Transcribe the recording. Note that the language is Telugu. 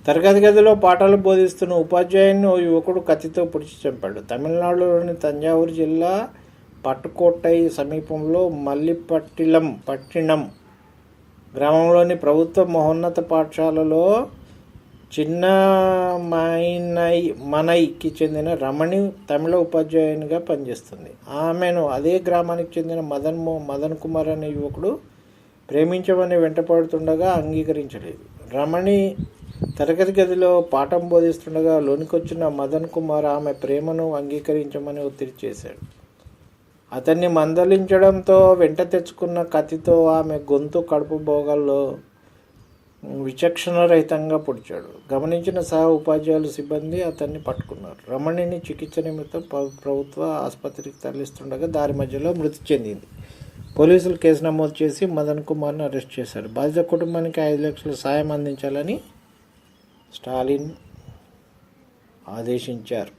తరగతి గదిలో పాఠాలు బోధిస్తున్న ఉపాధ్యాయుని ఓ యువకుడు కత్తితో పొడిచి చంపాడు. తమిళనాడులోని తంజావూరు జిల్లా పట్టుకోట్టై సమీపంలో పట్టినం గ్రామంలోని ప్రభుత్వ మహోన్నత పాఠశాలలో చిన్న మనైకి చెందిన రమణి తమిళ ఉపాధ్యాయునిగా పనిచేస్తుంది. ఆమెను అదే గ్రామానికి చెందిన మదన్ కుమార్ అనే యువకుడు ప్రేమించమని వెంటపడుతుండగా అంగీకరించలేదు. రమణి తరగతి గదిలో పాఠం బోధిస్తుండగా లోనికొచ్చిన మదన్ కుమార్ ఆమె ప్రేమను అంగీకరించమని ఒత్తిడి చేశాడు. అతన్ని మందలించడంతో వెంట తెచ్చుకున్న కత్తితో ఆమె గొంతు, కడుపు భాగాల్లో విచక్షణరహితంగా పొడిచాడు. గమనించిన సహా ఉపాధ్యాయులు, సిబ్బంది అతన్ని పట్టుకున్నారు. రమణిని చికిత్స నిమిత్తం ప్రభుత్వ ఆసుపత్రికి తరలిస్తుండగా దారి మధ్యలో మృతి చెందింది. పోలీసులు కేసు నమోదు చేసి మదన్ కుమార్ను అరెస్ట్ చేశారు. బాధిత కుటుంబానికి 5 లక్షల సాయం అందించాలని స్టాలిన్ ఆదేశించారు.